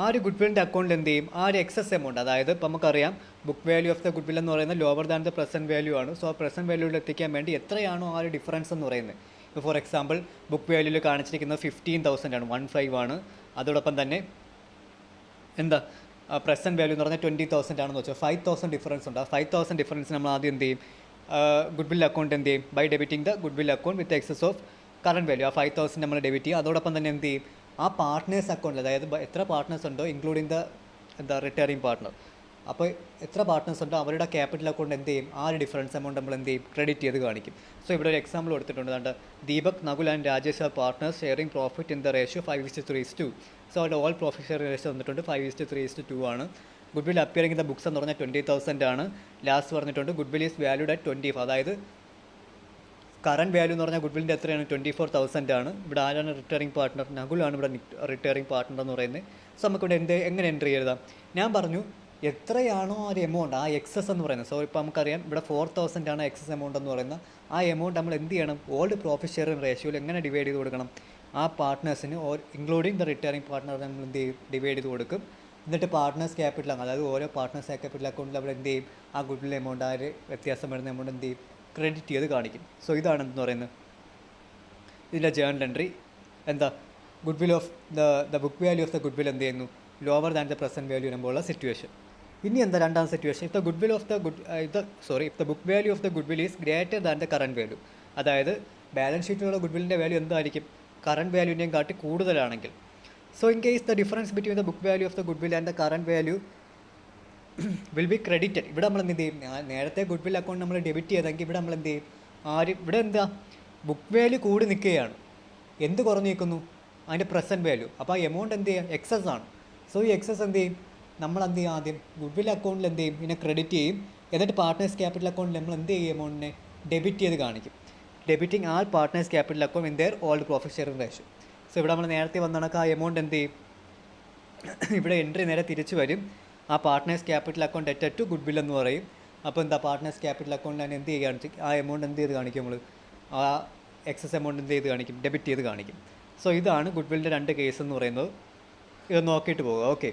ആ ഒരു ഗുഡ് വില്ലിൻ്റെ അക്കൗണ്ടിൽ എന്ത് ചെയ്യും, ആ ഒരു എക്സസ് എമൗണ്ട്, അതായത് ഇപ്പോൾ നമുക്കറിയാം book value of the good will എന്ന് പറയുന്നത് lower than the present value ആണ്. സോ ആ പ്രസൻറ്റ് വാല്യൂയിൽ എത്തിക്കാൻ വേണ്ടി എത്രയാണോ ആ ഒരു ഡിഫറൻസ് എന്ന് പറയുന്നത്, ഇപ്പോൾ ഫോർ എക്സാമ്പിൾ ബുക്ക് വാല്യൂയിൽ കാണിച്ചിരിക്കുന്നത് 15,000 ആണ്, 15 ആണ്. അതോടൊപ്പം തന്നെ എന്താ പ്രസൻറ്റ് വാല്യൂ എന്ന് പറഞ്ഞാൽ 20,000 ആണെന്ന് വെച്ചാൽ 5,000 ഡിഫറൻസ് ഉണ്ട്. ആ 5,000 ഡിഫറൻസ് നമ്മൾ ആദ്യം എന്ത് ചെയ്യും, ഗുഡ് വിൽ അക്കൗണ്ട് എന്ത് ചെയ്യും, by debiting the good will account with excess of current value, ആ 5,000 നമ്മൾ ഡെബിറ്റ് ചെയ്യും. അതോടൊപ്പം തന്നെ എന്ത് ചെയ്യും, ആ പാർട്ട്നേഴ്സ് അക്കൗണ്ടിൽ, അതായത് എത്ര പാർട്ട്നേഴ്സ് ഉണ്ടോ ഇൻക്ലൂഡിങ് ദ റിട്ടയറിംഗ് പാർട്ട്ണർ, അപ്പോൾ എത്ര പാർട്ട്നേഴ്സ് ഉണ്ടോ അവരുടെ ക്യാപിറ്റൽ അക്കൗണ്ട് എന്ത് ചെയ്യും, ആ ഒരു ഡിഫറൻസ് എമൗണ്ട് നമ്മൾ എന്ത് ചെയ്യും, ക്രെഡിറ്റ് ചെയ്ത് കാണിക്കും. സോ ഇവിടെ ഒരു എക്സാമ്പിൾ കൊടുത്തിട്ടുണ്ട്. അതുകൊണ്ട് Deepak, Nakul and Rajesh are partners sharing profit in the ratio 5:3:2. So അവരുടെ ഓൾ പ്രോഫിറ്റ് ഷെയർ റേഷ്യോ വന്നിട്ടുണ്ട് 5:3:2 ആണ്. Good will appearing in the books എന്ന് പറഞ്ഞാൽ 20,000 ആണ്. ലാസ്റ്റ് പറഞ്ഞിട്ടുണ്ട് good will is valued at 20, അതായത് കറണ്ട് വാല്യൂ എന്ന് പറഞ്ഞാൽ ഗുഡ് വില്ലിൻ്റെ എത്രയാണ്, 24,000 ആണ്. ഇവിടെ ആരാണ് റിട്ടയറിംഗ് പാർട്ട്ണർ, നകുലാണ് ഇവിടെ റിട്ടയറിംഗ് പാർട്ട്ണർ എന്ന് പറയുന്നത്. സോ നമുക്കിവിടെ എങ്ങനെ എൻട്രി ചെയ്താം, ഞാൻ പറഞ്ഞു എത്രയാണോ ആ ഒരു എമൗണ്ട്, ആ എക്സസ് എന്ന് പറയുന്നത്. സോ ഇപ്പോൾ നമുക്കറിയാം ഇവിടെ 4,000 ആണ് എക്സസ് എമൗണ്ട് എന്ന് പറയുന്നത്. ആ എമൗണ്ട് നമ്മൾ എന്ത് ചെയ്യണം, ഓൾഡ് പ്രോഫിറ്റ് ഷെയറിംഗ് റേഷ്യോയിൽ എങ്ങനെ ഡിവൈഡ് ചെയ്ത് കൊടുക്കണം, ആ പാർട്ട്നേഴ്സിന് ഇൻക്ലൂഡിങ് ദ റിട്ടയറിംഗ് പാർട്ട്ണർ നമ്മൾ എന്ത് ചെയ്യും, ഡിവൈഡ് ചെയ്ത് കൊടുക്കും. എന്നിട്ട് പാർട്ട്നേഴ്സ് ക്യാപിറ്റൽ, അതായത് ഓരോ പാർട്ട്നേഴ്സ് ക്യാപിറ്റൽ അക്കൗണ്ടിൽ അവിടെ എന്ത് ചെയ്യും, ആ ഗുഡ് വിൽ എമൗണ്ട്, ആ ഒരു വ്യത്യാസം വരുന്ന എമൗണ്ട് എന്ത് ചെയ്യും, ക്രെഡിറ്റ് ചെയ്ത് കാണിക്കും. സോ ഇതാണ് എന്ന് പറയുന്നത് ഇതിൻ്റെ ജേണൽ എൻട്രി. എന്താ, good will of the book value of the good will എന്ത് ചെയ്യുന്നു, lower than the present value വരുമ്പോഴുള്ള സിറ്റുവേഷൻ. ഇനി എന്താ രണ്ടാം situation, if the book value of the good will is greater than the current value, അതായത് balance ഷീറ്റിലുള്ള good വില്ലിൻ്റെ value എന്തായിരിക്കും, current വാല്യൂവിൻ്റെയും കാട്ടി കൂടുതലാണെങ്കിൽ. So in case the difference between the book value of the good will and the current value will be credited. ഇവിടെ നമ്മൾ എന്ത് ചെയ്യും, നേരത്തെ ഗുഡ് വിൽ അക്കൗണ്ട് നമ്മൾ ഡെബിറ്റ് ചെയ്തെങ്കിൽ ഇവിടെ നമ്മൾ എന്ത് ചെയ്യും, ഇവിടെ എന്താ ബുക്ക് വാല്യൂ കൂടി നിൽക്കുകയാണ്, എന്ത് കുറഞ്ഞു നിൽക്കുന്നു, അതിൻ്റെ പ്രസൻറ്റ് വാല്യൂ. അപ്പോൾ ആ എമൗണ്ട് എന്ത് ചെയ്യുക, എക്സസ് ആണ്. സോ ഈ എക്സസ് എന്ത് ചെയ്യും, നമ്മൾ എന്ത് ചെയ്യും, ആദ്യം ഗുഡ് വിൽ അക്കൗണ്ടിൽ എന്ത് ചെയ്യും, ഇതിനെ ക്രെഡിറ്റ് ചെയ്യും. എന്നിട്ട് പാർട്ട്നേഴ്സ് ക്യാപിറ്റൽ അക്കൗണ്ടിൽ നമ്മൾ എന്ത് ചെയ്യും, എമൗണ്ടിനെ ഡെബിറ്റ് ചെയ്ത് കാണിക്കും. Debiting all partners capital account in their old profit sharing ratio. So ഇവിടെ നമ്മൾ നേരത്തെ വന്ന കണക്ക് ആ എമൗണ്ട് എന്ത് ചെയ്യും, ഇവിടെ എൻട്രി നേരെ തിരിച്ചു വരും. ആ പാർട്ട്നേഴ്സ് ക്യാപിറ്റൽ അക്കൗണ്ട് ഡെറ്റഡ് ടു ഗുഡ് വിൽ എന്ന് പറയും. അപ്പോൾ എന്താ, പാർട്ട്നേഴ്സ് ക്യാപിറ്റൽ അക്കൗണ്ടിൽ തന്നെ എന്ത് ചെയ്യുകയാണ്, ആ എമൗണ്ട് എന്ത് ചെയ്ത് കാണിക്കും, നമ്മൾ ആ എക്സസ് എമൗണ്ട് എന്ത് ചെയ്ത് കാണിക്കും, ഡെബിറ്റ് ചെയ്ത് കാണിക്കും. സോ ഇതാണ് ഗുഡ് വില്ലിൻ്റെ 2 കേസ് എന്ന് പറയുന്നത്. ഇത് നോക്കിയിട്ട് പോകുക. ഓക്കെ,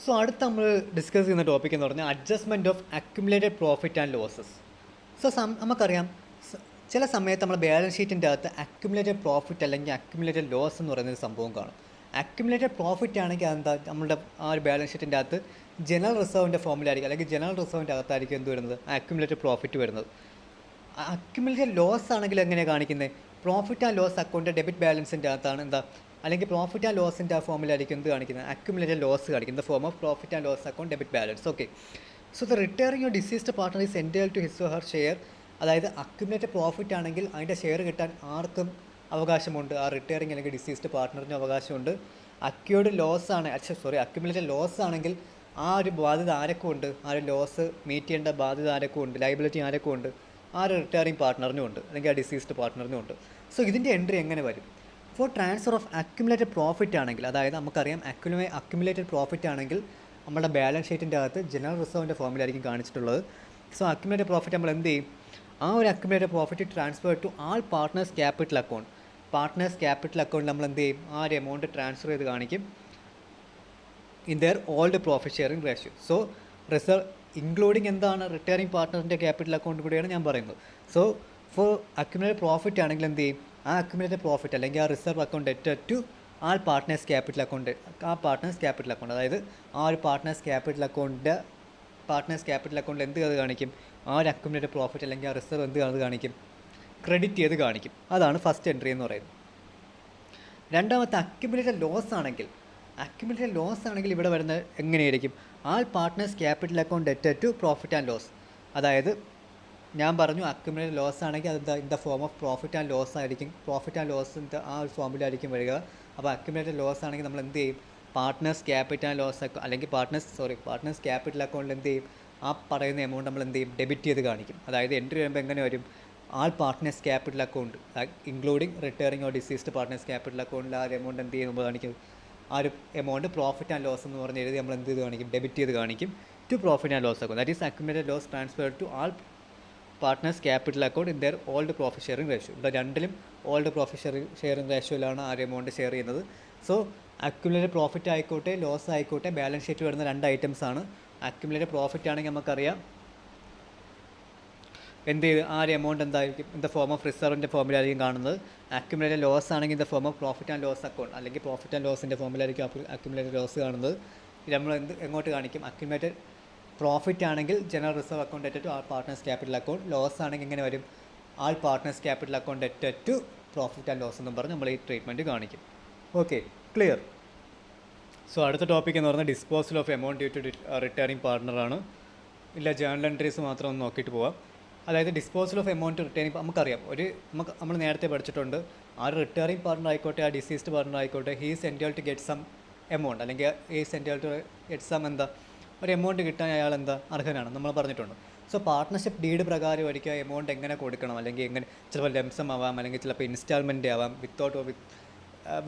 സോ അടുത്ത് നമ്മൾ ഡിസ്കസ് ചെയ്യുന്ന ടോപ്പിക് എന്ന് പറഞ്ഞാൽ adjustment of accumulated profit and losses. So നമുക്കറിയാം ചില സമയത്ത് നമ്മൾ ബാലൻസ് ഷീറ്റിൻ്റെ അകത്ത് അക്യുമുലേറ്റഡ് പ്രോഫിറ്റ് അല്ലെങ്കിൽ അക്യുമുലേറ്റഡ് ലോസ് എന്ന് പറയുന്നൊരു സംഭവം കാണും. അക്യുമുലേറ്റഡ് പ്രോഫിറ്റ് ആണെങ്കിൽ അതെന്താ, നമ്മുടെ ആ ഒരു ബാലൻസ് ഷീറ്റിൻ്റെ അകത്ത് ജനറൽ റിസർവിൻ്റെ ഫോമിലായിരിക്കും, അല്ലെങ്കിൽ ജനറൽ റിസർവിൻ്റെ അകത്തായിരിക്കും എന്ത് വരുന്നത്, അക്യുമുലേറ്റഡ് പ്രോഫിറ്റ് വരുന്നത്. അക്യുമുലേറ്റഡ് ലോസ് ആണെങ്കിൽ എങ്ങനെയാണ് കാണിക്കുന്നത്, profit and loss account debit ബാലൻസിൻ്റെ അകത്താണ് എന്താ, അല്ലെങ്കിൽ പ്രോഫിറ്റ് ആൻഡ് ലോസിൻ്റെ ആ ഫോമിലായിരിക്കും എന്ത് കാണിക്കുന്നത്, അക്യുമുലേറ്റഡ് ലോസ് കാണിക്കുന്നത്, form of profit and loss account debit balance. Okay, so the retiring your deceased partner is entitled to his or her share. അതായത് അക്യുമുലേറ്റഡ് പ്രോഫിറ്റ് ആണെങ്കിൽ അതിൻ്റെ ഷെയർ കിട്ടാൻ ആർക്കും അവകാശമുണ്ട്, ആ റിട്ടയറിംഗ് അല്ലെങ്കിൽ ഡിസീസ്ഡ് പാർട്ണറിന് അവകാശമുണ്ട്. അക്യൂർഡ് ലോസ് ആണ്, അക്യുമുലേറ്റഡ് ലോസ് ആണെങ്കിൽ ആ ഒരു ബാധ്യത ആരൊക്കെ ഉണ്ട്, ആ ഒരു ലോസ് മീറ്റ് ചെയ്യേണ്ട ബാധ്യത ആരൊക്കെ ഉണ്ട്, ലയബിലിറ്റി ആരൊക്കെ ഉണ്ട്, ആ ഒരു റിട്ടയറിംഗ് പാർട്ണറിനും ഉണ്ട്, അല്ലെങ്കിൽ ആ ഡിസീസ്ഡ് പാർട്ണറിനും ഉണ്ട്. സോ ഇതിൻ്റെ എൻട്രി എങ്ങനെ വരും, four transfer of accumulated profit ആണെങ്കിൽ, അതായത് നമുക്കറിയാം അക്യുമുലേറ്റഡ് പ്രോഫിറ്റ് ആണെങ്കിൽ നമ്മുടെ ബാലൻസ് ഷീറ്റിൻ്റെ അകത്ത് ജനറൽ റിസർവിൻ്റെ ഫോമിലായിരിക്കും കാണിച്ചിട്ടുള്ളത്. സോ അക്യുമുലേറ്റഡ് പ്രോഫിറ്റ് നമ്മൾ എന്ത് ചെയ്യും, ആ ഒരു accumulated profit transfer to all partners capital account. Partners capital account നമ്മൾ എന്ത് ചെയ്യും, ആ ഒരു എമൗണ്ട് ട്രാൻസ്ഫർ ചെയ്ത് കാണിക്കും in their old profit sharing ratio. So reserve including എന്താണ്, റിട്ടയറിംഗ് പാർട്ട്ണറിൻ്റെ ക്യാപിറ്റൽ അക്കൗണ്ട് കൂടിയാണ് ഞാൻ പറയുന്നത്. സോ ഫോർ അക്യുമുലേറ്റഡ് പ്രോഫിറ്റ് ആണെങ്കിൽ എന്ത് ചെയ്യും, ആ അക്യുമുലേറ്റഡ് പ്രോഫിറ്റ് അല്ലെങ്കിൽ ആ റിസർവ് അക്കൗണ്ട് ഡെറ്റഡ് to all partners capital account, ആ പാർട്ട്നേഴ്സ് ക്യാപിറ്റൽ അക്കൗണ്ട്, അതായത് ആ ഒരു പാർട്ട്നേഴ്സ് ക്യാപിറ്റൽ അക്കൗണ്ടിൽ എന്ത് ചെയ്ത് കാണിക്കും, ആ ഒരു അക്യുമുലേറ്റഡ് പ്രോഫിറ്റ് അല്ലെങ്കിൽ ആ റിസർവ് എന്ത് ചെയ്ത് കാണിക്കും, ക്രെഡിറ്റ് ചെയ്ത് കാണിക്കും. അതാണ് ഫസ്റ്റ് എൻട്രി എന്ന് പറയുന്നത്. രണ്ടാമത്തെ അക്യുമുലേറ്റഡ് ലോസ് ആണെങ്കിൽ ഇവിടെ വരുന്നത് എങ്ങനെയായിരിക്കും, ആൾ പാർട്ട്നേഴ്സ് ക്യാപിറ്റൽ അക്കൗണ്ട് ഡെറ്റഡ് ടു പ്രോഫിറ്റ് ആൻഡ് ലോസ്. അതായത് ഞാൻ പറഞ്ഞു അക്യുമുലേറ്റഡ് ലോസ് ആണെങ്കിൽ അത് in the form of profit and loss ആയിരിക്കും, പ്രോഫിറ്റ് ആൻഡ് ലോസിൻ്റെ ആ ഒരു ഫോമിലായിരിക്കും വരിക. അപ്പോൾ അക്യുമുലേറ്റഡ് ലോസ് ആണെങ്കിൽ നമ്മൾ എന്ത് ചെയ്യും, പാർട്ട്നേഴ്സ് ക്യാപിറ്റൽ ലോസ് അല്ലെങ്കിൽ പാർട്ട്നേഴ്സ് ക്യാപിറ്റൽ അക്കൗണ്ടിൽ എന്ത് ചെയ്യും, ആ പറയുന്ന എമൗണ്ട് നമ്മൾ എന്ത് ചെയ്യും, ഡെബിറ്റ് ചെയ്ത് കാണിക്കും. അതായത് എൻട്രി വരുമ്പോൾ എങ്ങനെ വരും, all partners capital account including retiring or deceased partners capital അക്കൗണ്ടിൽ ആ ഒരു എമൗണ്ട് എന്ത് ചെയ്യുമ്പോൾ കാണിക്കും, ആ ഒരു എമൗണ്ട് പ്രോഫിറ്റ് ആൻഡ് ലോസ് എന്ന് പറഞ്ഞ് എഴുതി നമ്മൾ എന്ത് ചെയ്ത് കാണിക്കും, ഡെബിറ്റ് ചെയ്ത് കാണിക്കും to profit and loss account. That is accumulated loss transfer to all partners capital account in their old profit sharing ratio. ഇവിടെ രണ്ടിലും ഓൾഡ് പ്രോഫിറ്റ് ഷെയറിംഗ് റേഷ്യോയിലാണ് ആ ഒരു എമൗണ്ട് ഷെയർ ചെയ്യുന്നത്. സോ അക്യുമുലേറ്റഡ് പ്രോഫിറ്റ് ആയിക്കോട്ടെ ലോസ് ആയിക്കോട്ടെ ബാലൻസ് ഷീറ്റ് വരുന്ന 2 items ആണ്. അക്യുമുലേറ്റഡ് പ്രോഫിറ്റ് ആണെങ്കിൽ നമുക്കറിയാം എന്ത് ചെയ്ത് ആ ഒരു എമൗണ്ട് എന്തായിരിക്കും, ഇൻ ദ ഫോം ഓഫ് റിസർവിൻ്റെ ഫോമിലായിരിക്കും കാണുന്നത്. അക്യുമുലേറ്റഡ് ലോസ് ആണെങ്കിൽ in the form of profit and loss account അല്ലെങ്കിൽ പ്രോഫിറ്റ് ആൻഡ് ലോസിൻ്റെ ഫോമിലായിരിക്കും അക്യുമുലേറ്റഡ് ലോസ് കാണുന്നത്. നമ്മൾ എങ്ങോട്ട് കാണിക്കും, അക്യുമുലേറ്റഡ് പ്രോഫിറ്റ് ആണെങ്കിൽ ജനറൽ റിസർവ് അക്കൗണ്ട് ഡെറ്റഡ് to all partners capital account, loss ആണെങ്കിൽ എങ്ങനെ വരും, ആൾ പാർട്ട്നേഴ്സ് ക്യാപിറ്റൽ അക്കൗണ്ട് ഡെറ്റഡ് ടു പ്രോഫിറ്റ് ആൻഡ് ലോസ് എന്നും പറഞ്ഞ് നമ്മൾ ഈ ട്രീറ്റ്മെൻറ്റ് കാണിക്കും. Okay, clear. സോ അടുത്ത ടോപ്പിക് എന്ന് പറഞ്ഞാൽ disposal of amount due to retiring പാർട്ട്ണറാണ്. ഇല്ല, ജേണൽ എൻട്രീസ് മാത്രം ഒന്ന് നോക്കിയിട്ട് പോവാം. അതായത് ഡിസ്പോസൽ ഓഫ് എമൗണ്ട് റിട്ടയറിംഗ്, നമുക്കറിയാം നമ്മൾ നേരത്തെ പഠിച്ചിട്ടുണ്ട്, ആ ഒരു റിട്ടയറിംഗ് പാർട്ണർ ആയിക്കോട്ടെ ആ ഡിസീസ്ഡ് പാർട്ണർ ആയിക്കോട്ടെ, he's entitled to get some amount അല്ലെങ്കിൽ he's entitled to get some എന്താ ഒരു എമൗണ്ട് കിട്ടാൻ അയാൾ എന്താ അർഹനാണ് നമ്മൾ പറഞ്ഞിട്ടുണ്ട്. സോ പാർട്ട്ണർഷിപ്പ് ഡീഡ് പ്രകാരം ഒരിക്കൽ എമൗണ്ട് എങ്ങനെ കൊടുക്കണം, അല്ലെങ്കിൽ എങ്ങനെ, ചിലപ്പോൾ ലംസം ആവാം, അല്ലെങ്കിൽ ചിലപ്പോൾ ഇൻസ്റ്റാൾമെൻറ്റ് ആവാം,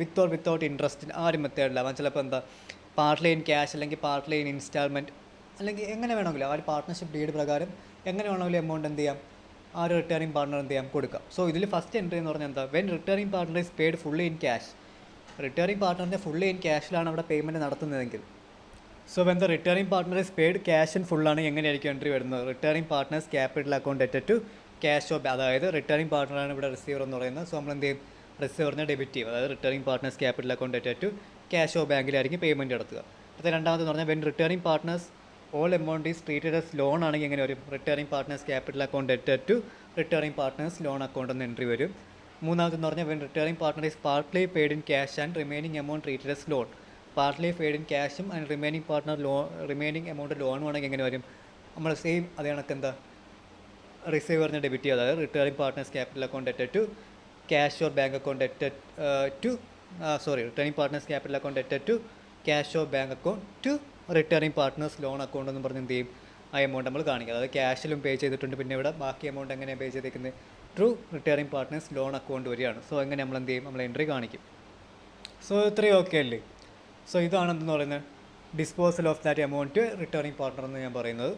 വിത്തൗട്ട് ഇൻട്രസ്റ്റ് ആ ഒരു മെത്തേഡിലാവാം, ചിലപ്പോൾ എന്താ പാർട്ട്ലി ഇൻ ക്യാഷ് അല്ലെങ്കിൽ പാർട്ട്ലി ഇൻ ഇൻസ്റ്റാൾമെൻറ്റ്, അല്ലെങ്കിൽ എങ്ങനെ വേണമെങ്കിലും ആ ഒരു പാർട്ട്ണർഷിപ്പ് ഡീഡ് പ്രകാരം എങ്ങനെ വേണമെങ്കിലും എമൗണ്ട് എന്ത് ചെയ്യാം, ആ ഒരു റിട്ടയറിംഗ് പാർട്ണർ എന്ത് ചെയ്യാം, കൊടുക്കാം. സോ ഇതിൽ ഫസ്റ്റ് എൻട്രി എന്ന് പറഞ്ഞാൽ എന്താ, when retiring partner is paid fully in cash, retiring പാർട്ണറിൻ്റെ ഫുള്ളി ഇൻ ക്യാഷിലാണ് അവിടെ പേയ്മെൻറ്റ് നടത്തുന്നതെങ്കിൽ. So when the retiring partner is paid cash in ഫുള്ളാണ് എങ്ങനെയായിരിക്കും എൻട്രി വരുന്നത്, റിട്ടയറിംഗ് പാർട്ട്നേഴ്സ് ക്യാപിറ്റൽ അക്കൗണ്ട് ഡെറ്റഡ് ടു ക്യാഷ് ഓഫ്, അതായത് റിട്ടയറിംഗ് പാർട്ണറാണ് ഇവിടെ റിസീവർ എന്ന് പറയുന്നത്. സോ നമ്മൾ എന്ത് ചെയ്യും, റിസീവറിനെ ഡെബിറ്റ് ചെയ്യും, അതായത് റിട്ടയറിംഗ് പാർട്ട്നേഴ്സ് ക്യാപിറ്റൽ അക്കൗണ്ട് ഡെറ്റഡ് ടു ക്യാഷ് ഓഫ് ബാങ്കിലായിരിക്കും പേയ്മെൻറ്റ് നടത്തുക. അത് രണ്ടാമതെന്ന് പറഞ്ഞാൽ when retiring partner's all amount is treated as loan ആണെങ്കിൽ എങ്ങനെ വരും, റിട്ടയറിംഗ് പാർട്ട്നേഴ്സ് ക്യാപിറ്റൽ അക്കൗണ്ട് ഡെറ്റഡ് to retiring partner's loan account എന്ന് എൻട്രി വരും. മൂന്നാമതെന്ന് പറഞ്ഞാൽ when retiring partner is partly paid in cash and remaining amount treated as loan, partly paid in ക്യാഷും and remaining amount ലോണും ആണെങ്കിൽ എങ്ങനെ വരും, നമ്മൾ സെയിം അതേ കണക്ക് എന്താ റിസീവറിനെ ഡെബിറ്റ് ചെയ്യുക, അതായത് റിട്ടയറിംഗ് പാർട്ട്നേഴ്സ് ക്യാപിറ്റൽ അക്കൗണ്ട് ഡെറ്റഡ് to cash or bank account ഡെറ്റഡ് to retiring partner's capital account ഡെറ്റഡ് to cash of bank account to returning partners loan account എന്ന് പറഞ്ഞ് എന്ത് ചെയ്യും ആ എമൗണ്ട് നമ്മൾ കാണിക്കുക. അതായത് ക്യാഷിലും പേ ചെയ്തിട്ടുണ്ട്, പിന്നെ ഇവിടെ ബാക്കി എമൗണ്ട് എങ്ങനെയാണ് പേ ചെയ്തേക്കുന്നത് through returning partners loan account വഴിയാണ്. സോ എങ്ങനെ നമ്മൾ എന്ത് ചെയ്യും, നമ്മൾ എൻട്രി കാണിക്കും. സോ ഇത്രയും ഓക്കെ അല്ലേ? സോ ഇതാണ് എന്തെന്ന് പറയുന്നത് disposal of that amount to returning partner എന്ന് ഞാൻ പറയുന്നത്.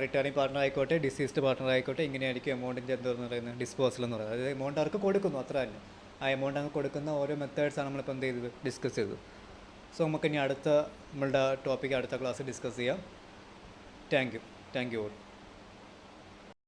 റിട്ടേണിംഗ് പാർട്ട്ണർ ആയിക്കോട്ടെ ഡിസീസ്ഡ് പാർട്ട്ണർ ആയിക്കോട്ടെ ഇങ്ങനെയായിരിക്കും എമൗണ്ടിൻ്റെ എന്തെന്ന് പറയുന്നത് ഡിസ്പോസൽ എന്ന് പറയുന്നത്. അതായത് എമൗണ്ട് അവർക്ക് കൊടുക്കുന്നു അത്ര തന്നെ. ആ എമൗണ്ട് അങ്ങ് കൊടുക്കുന്ന ഓരോ മെത്തേഡ്സാണ് നമ്മളിപ്പോൾ എന്ത് ചെയ്തത് ഡിസ്കസ് ചെയ്തത്. സോ നമുക്ക് ഇനി നമ്മളുടെ ടോപ്പിക്ക് അടുത്ത ക്ലാസ്സിൽ ഡിസ്കസ് ചെയ്യാം. Thank you all.